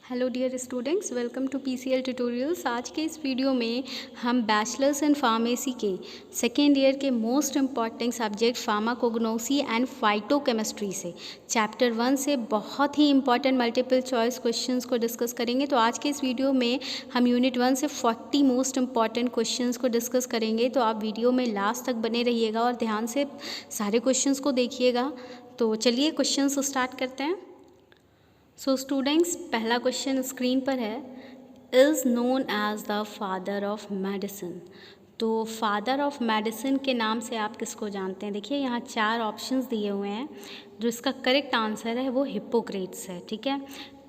Hello dear students, welcome to PCL tutorials. आज के इस वीडियो में हम बैचलर्स इन फार्मेसी के सेकेंड ईयर के most important subject pharmacognosy and phytochemistry से चैप्टर 1 से बहुत ही इंपॉर्टेंट मल्टीपल चॉइस क्वेश्चंस को डिस्कस करेंगे। तो आज के इस वीडियो में हम यूनिट 1 से 40 मोस्ट इम्पॉर्टेंट क्वेश्चंस को डिस्कस करेंगे। तो आप वीडियो में लास्ट तक बने रहिएगा और ध्यान से सारे क्वेश्चंस को देखिएगा। तो चलिए क्वेश्चंस स्टार्ट करते हैं। सो स्टूडेंट्स, पहला क्वेश्चन स्क्रीन पर है, is known as the father of medicine. तो फादर ऑफ मेडिसिन के नाम से आप किसको जानते हैं? देखिए यहाँ 4 ऑप्शंस दिए हुए हैं, जो इसका करेक्ट आंसर है वो हिप्पोक्रेट्स है। ठीक है,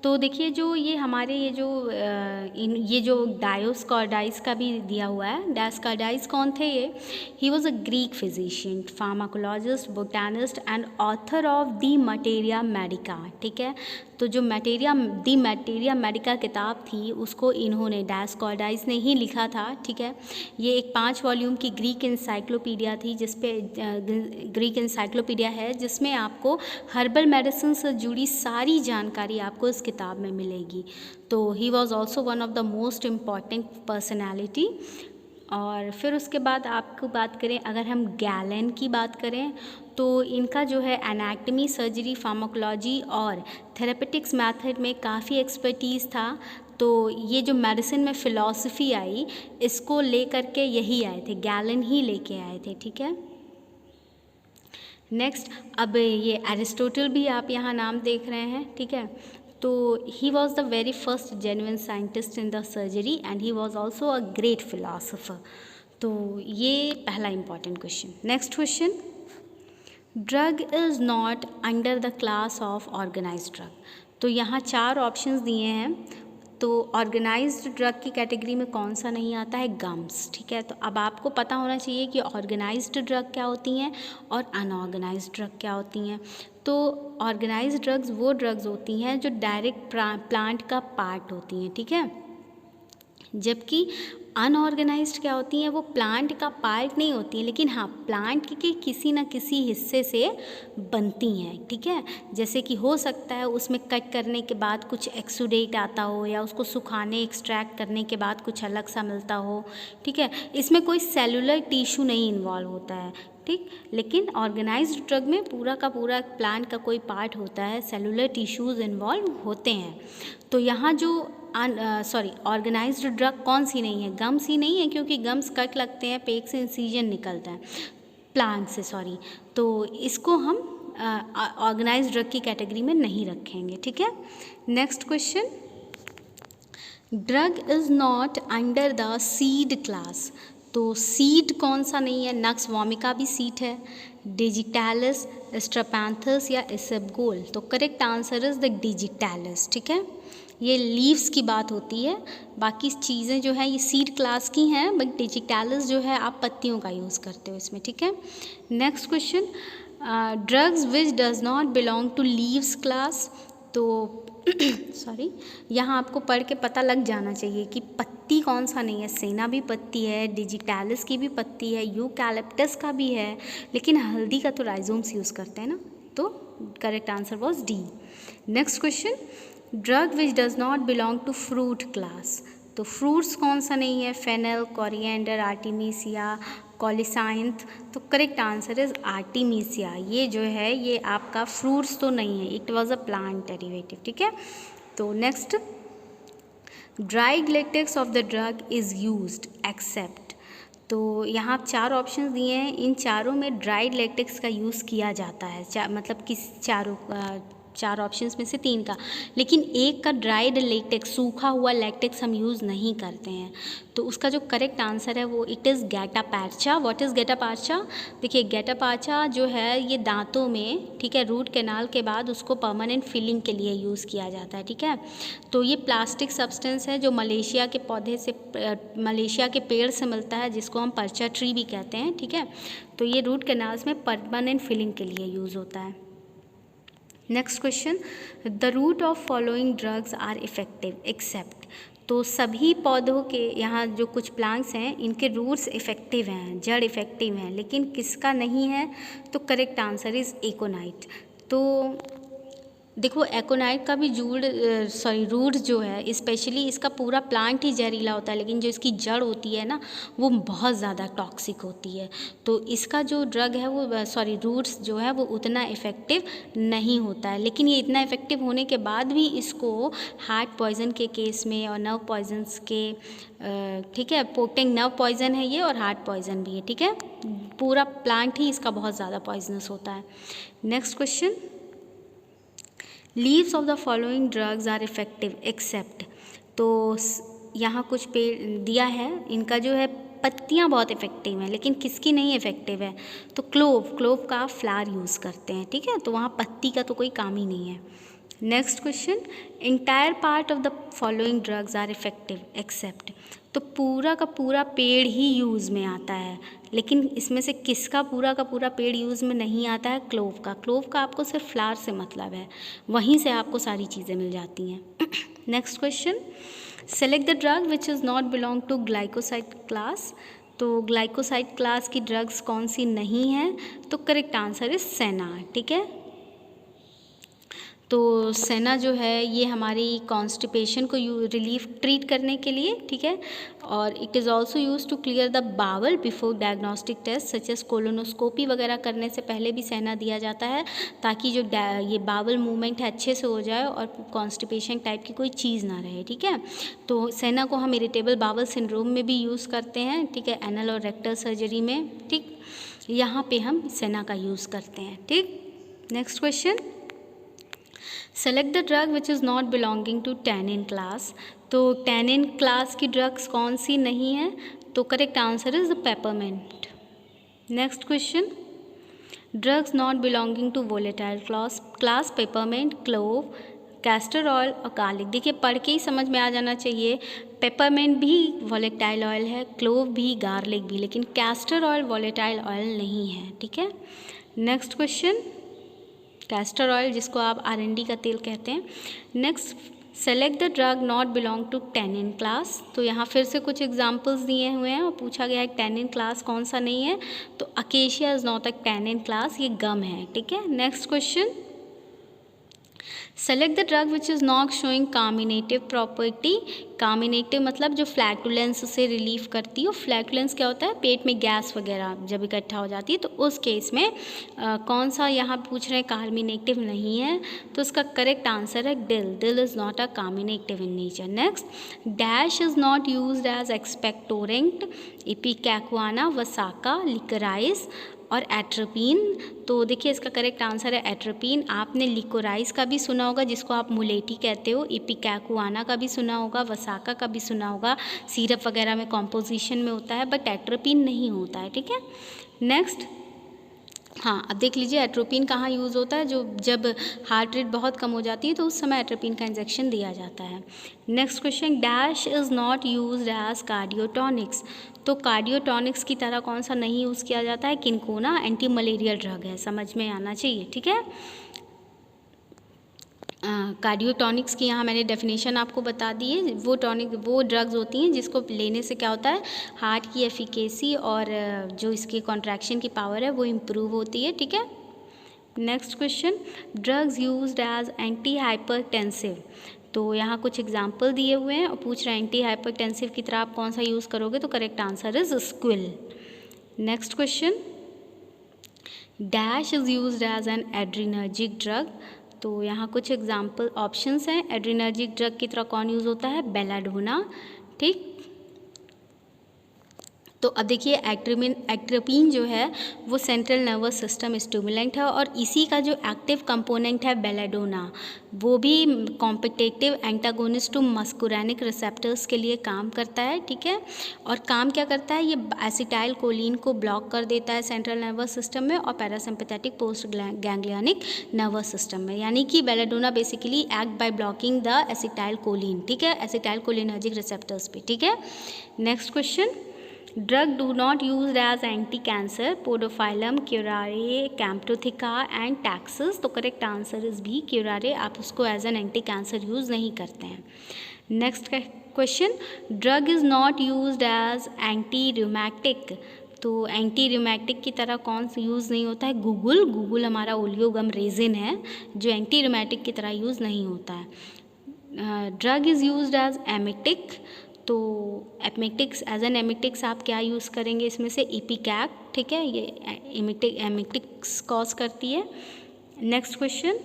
तो देखिए जो ये हमारे ये जो डायोस्कॉर्डाइस का भी दिया हुआ है, डायोस्कॉर्डाइस कौन थे ये? He was a Greek physician, pharmacologist, botanist and author of the materia Medica. ठीक है, तो जो दी मटेरिया मेडिका किताब थी उसको इन्होंने, डायोस्कॉर्डाइस ने ही लिखा था। ठीक है, ये एक 5 वॉल्यूम की ग्रीक इंसाइक्लोपीडिया थी, ग्रीक इंसाइक्लोपीडिया है जिसमें आपको हर्बल मेडिसिन से जुड़ी सारी जानकारी आपको इस किताब में मिलेगी। तो he was also one of the most important personality. और फिर उसके बाद आपको बात करें, अगर हम गैलन की बात करें तो इनका जो है एनाटमी, सर्जरी, फार्माकोलॉजी और थेरेपेटिक्स मेथड में काफ़ी एक्सपर्टीज़ था। तो ये जो मेडिसिन में फ़िलॉसफी आई, इसको लेकर के यही आए थे, गैलन ही लेके आए थे। ठीक है, नेक्स्ट, अब ये एरिस्टोटल भी आप यहाँ नाम देख रहे हैं। ठीक है, तो he was the very first genuine scientist in the surgery and he was also a great philosopher. तो ये पहला important question. Next question, drug is not under the class of organised drug. तो यहाँ 4 ऑप्शंस दिए हैं। तो organised drug की category में कौन सा नहीं आता है? गम्स। ठीक है, तो अब आपको पता होना चाहिए कि ऑर्गेनाइज्ड ड्रग क्या होती हैं और अनऑर्गेनाइज्ड ड्रग क्या होती हैं। तो ऑर्गेनाइज्ड ड्रग्स वो ड्रग्स होती हैं जो डायरेक्ट प्लांट का पार्ट होती हैं। ठीक है, जबकि अनऑर्गेनाइज्ड क्या होती हैं? वो प्लांट का पार्ट नहीं होती हैं, लेकिन हाँ प्लांट के किसी न किसी हिस्से से बनती हैं। ठीक है, जैसे कि हो सकता है उसमें कट करने के बाद कुछ एक्सुडेट आता हो, या उसको सुखाने एक्सट्रैक्ट करने के बाद कुछ अलग सा मिलता हो। ठीक है, इसमें कोई सेलुलर टिश्यू नहीं इन्वॉल्व होता है। ठीक, लेकिन ऑर्गेनाइज्ड ड्रग में पूरा का पूरा प्लांट का कोई पार्ट होता है, सेलुलर टिश्यूज़ इन्वॉल्व होते हैं। तो यहाँ जो ऑर्गेनाइज्ड ड्रग कौन सी नहीं है? गम्स ही नहीं है, क्योंकि गम्स कट लगते हैं, पेट से इंसिजन निकलता है प्लांट से, तो इसको हम ऑर्गेनाइज्ड ड्रग की कैटेगरी में नहीं रखेंगे। ठीक है, next question, drug is not under the seed class. तो सीड कौन सा नहीं है? नक्स वोमिका भी सीड है, डिजिटैलिस, स्ट्रपैंथस या इसबगोल। तो correct answer is the digitalis. ठीक है, ये लीव्स की बात होती है, बाकी चीज़ें जो है ये सीड क्लास की हैं, बट डिजिटैलिस जो है आप पत्तियों का यूज़ करते हो इसमें। ठीक है, next question, drugs which does not belong to leaves class. तो यहाँ आपको पढ़ के पता लग जाना चाहिए कि पत्ती कौन सा नहीं है। सेना भी पत्ती है, डिजिटैलिस की भी पत्ती है, यूकैलिप्टस का भी है, लेकिन हल्दी का तो राइजोम्स यूज़ करते हैं ना। तो correct answer was D. Next question, drug which does not belong to fruit class. तो फ्रूट्स कौन सा नहीं है? Fennel, coriander, artemisia, colocynth. तो करेक्ट आंसर इज आर्टिमीसिया। ये जो है ये आपका फ्रूट्स तो नहीं है, it was a plant derivative. ठीक है, तो next, dried latex of the drug is used except. तो यहाँ 4 ऑप्शंस दिए हैं, इन चारों में ड्राइड लेटेक्स का यूज़ किया जाता है, मतलब किस 4 ऑप्शंस में से 3 का, लेकिन एक का ड्राइड लेटेक्स, सूखा हुआ लेटेक्स हम यूज़ नहीं करते हैं। तो उसका जो करेक्ट आंसर है वो it is gutta percha. What is gutta percha? देखिए गैटापार्चा जो है ये दांतों में, ठीक है, रूट कैनाल के बाद उसको परमानेंट फिलिंग के लिए यूज़ किया जाता है। ठीक है, तो ये प्लास्टिक सब्सटेंस है जो मलेशिया के पेड़ से मिलता है, जिसको हम पर्चा ट्री भी कहते हैं। ठीक है, तो ये रूट कैनाल्स में परमानेंट फिलिंग के लिए यूज़ होता है। Next question, the root of following drugs are effective except. तो सभी पौधों के, यहाँ जो कुछ प्लांट्स हैं इनके रूट्स इफ़ेक्टिव हैं, जड़ इफ़ेक्टिव हैं, लेकिन किसका नहीं है? तो करेक्ट आंसर इज़ एकोनाइट। तो देखो एकोनाइट का भी रूट जो है स्पेशली इसका पूरा प्लांट ही जहरीला होता है, लेकिन जो इसकी जड़ होती है ना वो बहुत ज़्यादा टॉक्सिक होती है। तो इसका जो ड्रग है वो रूट्स जो है वो उतना इफ़ेक्टिव नहीं होता है, लेकिन ये इतना इफ़ेक्टिव होने के बाद भी इसको हार्ट पॉइज़न के केस में और नर्व पॉइजन्स के ठीक है, पोटेंट नर्व पॉइज़न है ये और हार्ट पॉइज़न भी है, ठीक है। पूरा प्लांट ही इसका बहुत ज़्यादा पॉइजनस होता है। Next question, leaves of the following drugs are effective except. तो यहाँ कुछ पेड़ दिया है, इनका जो है पत्तियाँ बहुत इफ़ेक्टिव हैं, लेकिन किसकी नहीं इफ़ेक्टिव है? तो क्लोव का फ्लावर यूज़ करते हैं, ठीक है, तो वहाँ पत्ती का तो कोई काम ही नहीं है। Next question, entire part of the following drugs are effective except. तो पूरा का पूरा पेड़ ही यूज़ में आता है, लेकिन इसमें से किसका पूरा का पूरा पेड़ यूज़ में नहीं आता है? क्लोव का आपको सिर्फ फ्लावर से मतलब है, वहीं से आपको सारी चीज़ें मिल जाती हैं। Next question, select the drug which is not belong to glycoside class. तो ग्लाइकोसाइड क्लास की ड्रग्स कौन सी नहीं है? तो करेक्ट आंसर इज सेना, ठीक है। तो सेना जो है ये हमारी कॉन्स्टिपेशन को रिलीफ ट्रीट करने के लिए, ठीक है, और it is also use to clear the bowel before diagnostic test such as colonoscopy वगैरह करने से पहले भी सेना दिया जाता है, ताकि जो ये बावल मूवमेंट है अच्छे से हो जाए और कॉन्स्टिपेशन टाइप की कोई चीज़ ना रहे, ठीक है। तो सेना को हम इरिटेबल बावल सिंड्रोम में भी यूज़ करते हैं, ठीक है, एनल और रेक्टल सर्जरी में, ठीक, यहाँ पे हम सेना का यूज़ करते हैं, ठीक। Next question, select the drug which is not belonging to tannin class. तो टैनिन क्लास की ड्रग्स कौन सी नहीं है? तो correct answer is the peppermint. Next question, drugs not belonging to volatile class peppermint, clove, castor oil और garlic. देखिए पढ़ के ही समझ में आ जाना चाहिए, पेपरमेंट भी वोलेटाइल ऑयल है, क्लोव भी, गार्लिक भी, लेकिन कैस्टर ऑयल वोलेटाइल ऑयल नहीं है, ठीक है। नेक्स्ट क्वेश्चन, कैस्टर ऑयल जिसको आप R&D का तेल कहते हैं। Next, select the drug not belong to tannin class. तो यहाँ फिर से कुछ एग्जांपल्स दिए हुए हैं और पूछा गया है टैनिन क्लास कौन सा नहीं है, तो acacia is not a tannin class, ये गम है, ठीक है। Next question, select the drug which is not showing carminative property. Carminative मतलब जो फ्लैटुलेंस से रिलीफ करती है। फ्लैटुलेंस क्या होता है? पेट में गैस वगैरह जब इकट्ठा हो जाती है, तो उस केस में कौन सा यहाँ पूछ रहे हैं कार्मिनेटिव नहीं है, तो इसका करेक्ट आंसर है dill is not a carminative in nature. Next, dash is not used as expectorant, ipecacuanha, vasaka, liquorice और एट्रोपिन। तो देखिए इसका करेक्ट आंसर है एट्रोपिन। आपने लिकोराइस का भी सुना होगा जिसको आप मुलेटी कहते हो, इपिकैकुआना का भी सुना होगा, वसाका का भी सुना होगा, सिरप वगैरह में कॉम्पोजिशन में होता है, बट एट्रोपिन नहीं होता है, ठीक है। नेक्स्ट, हाँ अब देख लीजिए एट्रोपिन कहाँ यूज़ होता है, जब हार्ट रेट बहुत कम हो जाती है तो उस समय एट्रोपिन का इंजेक्शन दिया जाता है। Next question, dash is not used as cardiotonics. तो कार्डियोटॉनिक्स की तरह कौन सा नहीं यूज़ किया जाता है? किनकोना एंटी मलेरियल ड्रग है, समझ में आना चाहिए, ठीक है। कार्डियोटॉनिक्स की यहाँ मैंने डेफिनेशन आपको बता दी है। वो ड्रग्स होती हैं जिसको लेने से क्या होता है, हार्ट की एफिकेसी और जो इसकी कॉन्ट्रैक्शन की पावर है वो इम्प्रूव होती है, ठीक है। Next question, drugs used as anti hypertensive. तो यहाँ कुछ एग्जाम्पल दिए हुए हैं और पूछ रहे हैं एंटी हाइपरटेंसिव की तरह आप कौन सा यूज़ करोगे, तो correct answer is squill. Next question, dash is used as an adrenergic drug. तो यहाँ कुछ एग्जाम्पल ऑप्शंस हैं, एड्रीनर्जिक ड्रग की तरह कौन यूज़ होता है? बेलाडोना, ठीक। तो अब देखिए एट्रोपिन जो है वो सेंट्रल नर्वस सिस्टम स्टिमुलेंट है और इसी का जो एक्टिव कंपोनेंट है बेलाडोना, वो भी कॉम्पिटिटिव एंटागोनिस्ट टू मस्कुरैनिक रिसेप्टर्स के लिए काम करता है, ठीक है। और काम क्या करता है, ये एसिटाइल कोलिन को ब्लॉक कर देता है सेंट्रल नर्वस सिस्टम में और parasympathetic post ganglionic nervous system में, यानी कि belladonna basically act by blocking the acetylcholine, ठीक है, एसिटाइल कोलिनर्जिक रिसेप्टर्स पे, ठीक है। Next question, drug do not use as anti cancer, podophyllum, curare, camptotheca and taxus. तो correct answer is B, curare, आप उसको as an anti cancer use नहीं करते हैं। Next question, drug is not used as anti rheumatic. तो anti rheumatic की तरह कौन सा यूज़ नहीं होता है? गूगल हमारा ओलियोगम रेजिन है जो एंटी रूमेटिक की तरह यूज़ नहीं होता है। Drug is used as emetic, तो एमेटिक्स एज एन एमेटिक्स आप क्या यूज़ करेंगे इसमें से? इपीकैक, ठीक है, ये एमेटिक्स कॉज करती है। Next question,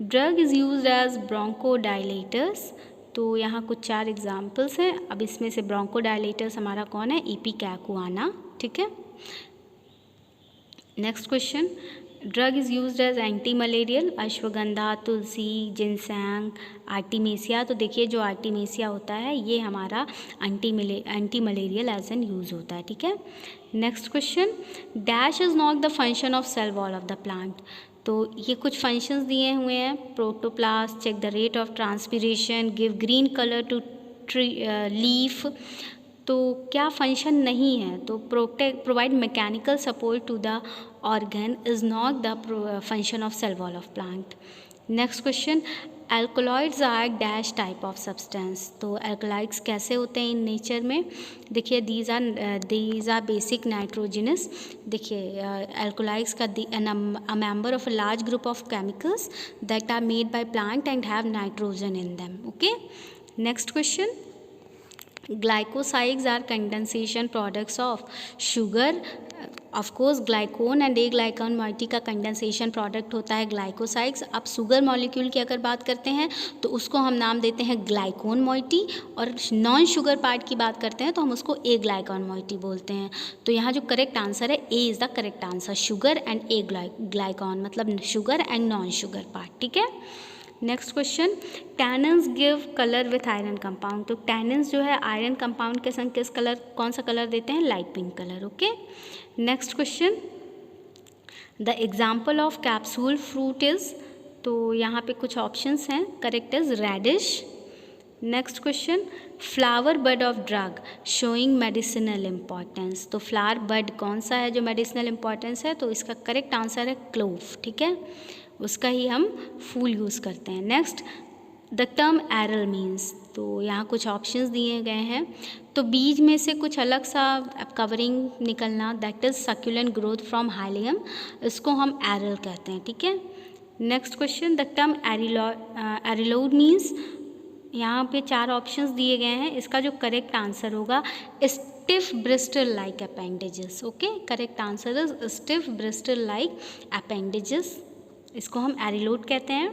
drug is used as bronchodilators, तो यहाँ कुछ 4 एग्जाम्पल्स हैं। अब इसमें से ब्रोंकोडाइलेटर्स हमारा कौन है? इपीकैकुआना, ठीक है। Next question, drug is used as anti malarial, ashwagandha, tulsi, ginseng, artemisia. तो देखिए जो आर्टिमेसिया होता है ये हमारा anti malarial as an use होता है, ठीक है। Next question, dash is not the function of cell wall of the plant, तो ये कुछ फंक्शंस दिए हुए हैं। Protoplast, check the rate of transpiration, give green colour to tree leaf. तो क्या फंक्शन नहीं है? तो provide mechanical support to the organ is not the function of cell wall of plant. Next question, alkaloids are dash type of substance, तो alkaloids कैसे होते हैं in nature में? देखिए दीज आर बेसिक नाइट्रोजिनस। देखिए एल्कोलाइड्स का a member of a large group of chemicals that are made by plant and have nitrogen in them, okay. Next question, glycosides are condensation products of sugar. Of course ग्लाइकोन and A ग्लाइकॉन moiety का condensation product होता है glycosides. अब sugar molecule की अगर बात करते हैं तो उसको हम नाम देते हैं ग्लाइकोन मॉइटी, और नॉन शुगर पार्ट की बात करते हैं तो हम उसको ए ग्लाइकॉन मॉइटी बोलते हैं। तो यहाँ जो करेक्ट आंसर है A is the correct answer, sugar and aglycone, मतलब sugar and non sugar part, ठीक है। Next question, tannins give colour with iron compound, तो टैनिन्स जो है आयरन कंपाउंड के संग किस कलर, कौन सा कलर देते हैं? Light pink colour, okay. Next question, the example of capsule fruit is, तो यहाँ पे कुछ ऑप्शंस हैं, correct is reddish. Next question, flower bud of drug showing medicinal importance, तो फ्लावर बड कौन सा है जो मेडिसिनल इम्पॉर्टेंस है? तो इसका करेक्ट आंसर है क्लोव, ठीक है, उसका ही हम फूल यूज़ करते हैं। नेक्स्ट, द टर्म एरल मीन्स, तो यहाँ कुछ ऑप्शंस दिए गए हैं, तो बीज में से कुछ अलग सा कवरिंग निकलना, that is succulent growth from hilum, इसको हम एरल कहते हैं, ठीक है। Next question, the term ariloid means, यहाँ पे 4 ऑप्शंस दिए गए हैं, इसका जो करेक्ट आंसर होगा stiff bristle like appendages, okay, correct answer is stiff bristle like appendages, इसको हम एरिलोड कहते हैं।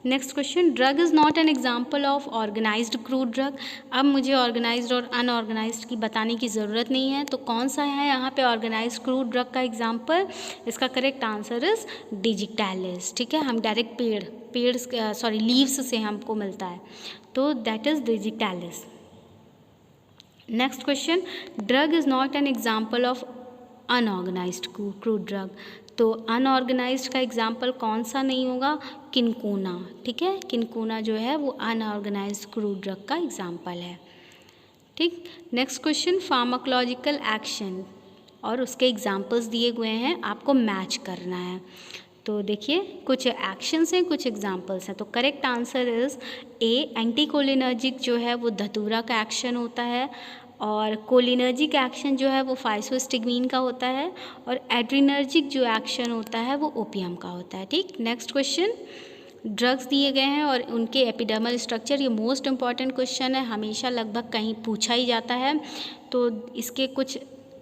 Next question, drug is not an example of organised crude drug. अब मुझे ऑर्गेनाइज्ड और अनऑर्गेनाइज्ड की बताने की ज़रूरत नहीं है, तो कौन सा है यहाँ पे ऑर्गेनाइज्ड क्रूड ड्रग का एग्जाम्पल? इसका करेक्ट आंसर इज डिजिटैलिस, ठीक है, हम डायरेक्ट लीव्स से हमको मिलता है, तो that is digitalis. Next question, drug is not an example of unorganised crude drug, तो अनऑर्गेनाइज्ड का एग्जाम्पल कौन सा नहीं होगा? किनकोना, ठीक है, किनकोना जो है वो अनऑर्गेनाइज्ड क्रूड ड्रग का एग्जाम्पल है, ठीक। नेक्स्ट क्वेश्चन, फार्माकोलॉजिकल एक्शन और उसके एग्जाम्पल्स दिए हुए हैं, आपको मैच करना है। तो देखिए कुछ एक्शंस हैं, कुछ एग्जाम्पल्स हैं, तो correct answer is a, anticholinergic जो है वो धतूरा का एक्शन होता है, और कोलिनर्जिक एक्शन जो है वो फाइसोस्टिग्मीन का होता है, और एड्रिनर्जिक जो एक्शन होता है वो ओपियम का होता है, ठीक। नेक्स्ट क्वेश्चन, ड्रग्स दिए गए हैं और उनके एपिडर्मल स्ट्रक्चर, ये मोस्ट इम्पॉर्टेंट क्वेश्चन है, हमेशा लगभग कहीं पूछा ही जाता है, तो इसके कुछ,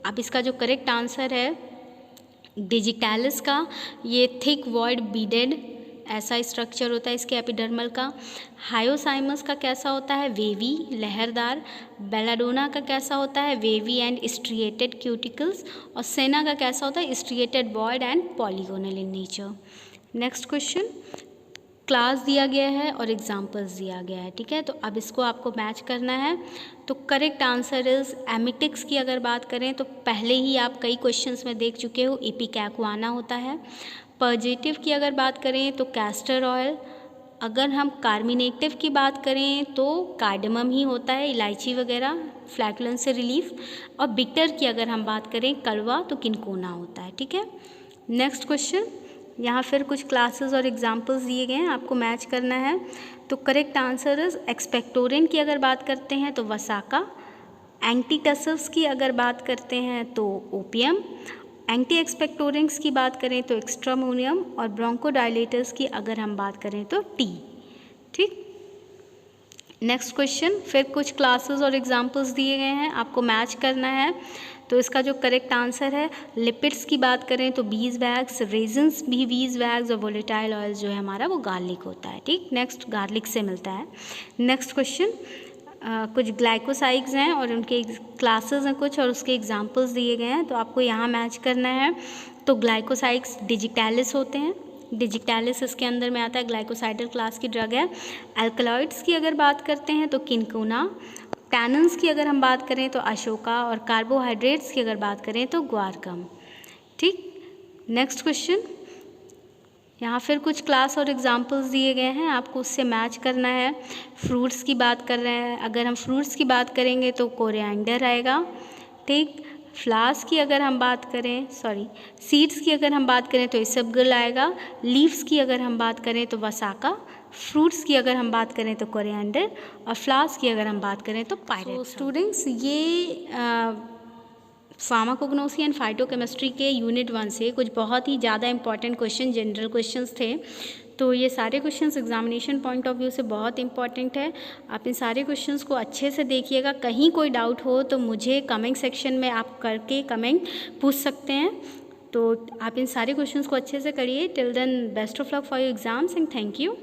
अब इसका जो करेक्ट आंसर है डिजिटैलिस का, ये थिक वॉइड बीडेड ऐसा स्ट्रक्चर होता है इसके एपिडर्मल का। हायोसाइमस का कैसा होता है? वेवी, लहरदार। बेलाडोना का कैसा होता है? Wavy and striated cuticles. और सेना का कैसा होता है? Striated void and polygonal in nature. Next question, class दिया गया है और एग्जाम्पल्स दिया गया है, ठीक है, तो अब इसको आपको मैच करना है। तो करेक्ट आंसर इज एमिटिक्स की अगर बात करें तो पहले ही आप कई क्वेश्चंस में देख चुके हो, इपिकैकुआना होता है। पॉजिटिव की अगर बात करें तो कैस्टर ऑयल। अगर हम कार्मिनेटिव की बात करें तो कार्डमम ही होता है, इलायची वगैरह, फ्लैटुलेंस से रिलीफ। और बिटर की अगर हम बात करें कलवा, तो किनकोना होता है, ठीक है। नेक्स्ट क्वेश्चन, यहाँ फिर कुछ क्लासेस और एग्जाम्पल्स दिए गए हैं, आपको मैच करना है। तो करेक्ट आंसर इज एक्सपेक्टोरेंट की अगर बात करते हैं तो वसाका, एंटी टसल्स की अगर बात करते हैं तो ओपियम, एंटी एक्सपेक्टोरेंट्स की बात करें तो एक्स्ट्रामोनियम, और ब्रोंकोडायलेटर्स की अगर हम बात करें तो टी। ठीक, नेक्स्ट क्वेश्चन, फिर कुछ क्लासेस और एग्जांपल्स दिए गए हैं, आपको मैच करना है। तो इसका जो करेक्ट आंसर है, लिपिड्स की बात करें तो बीज वैक्स, रेजिन्स भी बीज वैक्स, और वोलेटाइल ऑयल जो है हमारा वो गार्लिक होता है। ठीक, नेक्स्ट गार्लिक से मिलता है। नेक्स्ट क्वेश्चन, कुछ ग्लाइकोसाइड्स हैं और उनके क्लासेस हैं कुछ, और उसके एग्जांपल्स दिए गए हैं, तो आपको यहाँ मैच करना है। तो ग्लाइकोसाइड्स डिजिटैलिस होते हैं, डिजिटैलिस इसके अंदर में आता है, ग्लाइकोसाइडल क्लास की ड्रग है। अल्कलॉइड्स की अगर बात करते हैं तो किनकोना, टैनन्स की अगर हम बात करें तो अशोका, और कार्बोहाइड्रेट्स की अगर बात करें तो ग्वारकम। ठीक, नेक्स्ट क्वेश्चन, यहाँ फिर कुछ क्लास और एग्जांपल्स दिए गए हैं, आपको उससे मैच करना है। फ्रूट्स की बात कर रहे हैं, अगर हम फ्रूट्स की बात करेंगे तो कोरिएंडर आएगा। ठीक, फ्लावर्स की अगर हम बात करें, सीड्स की अगर हम बात करें तो इसबगोल आएगा। लीव्स की अगर हम बात करें तो वसाका, फ्रूट्स की अगर हम बात करें तो कोरिएंडर, और फ्लावर्स की अगर हम बात करें तो पायरेट। स्टूडेंट्स, ये फार्माकोग्नोसी एंड फाइटोकेमिस्ट्री के यूनिट 1 से कुछ बहुत ही ज़्यादा इंपॉर्टेंट क्वेश्चन, जनरल क्वेश्चंस थे। तो ये सारे questions examination point of view से बहुत इंपॉर्टेंट है। आप इन सारे क्वेश्चंस को अच्छे से देखिएगा। कहीं कोई डाउट हो तो मुझे कमेंट सेक्शन में आप करके कमेंट पूछ सकते हैं। तो आप इन सारे क्वेश्चंस को अच्छे से करिए। Till then, best of luck for your exams and thank you.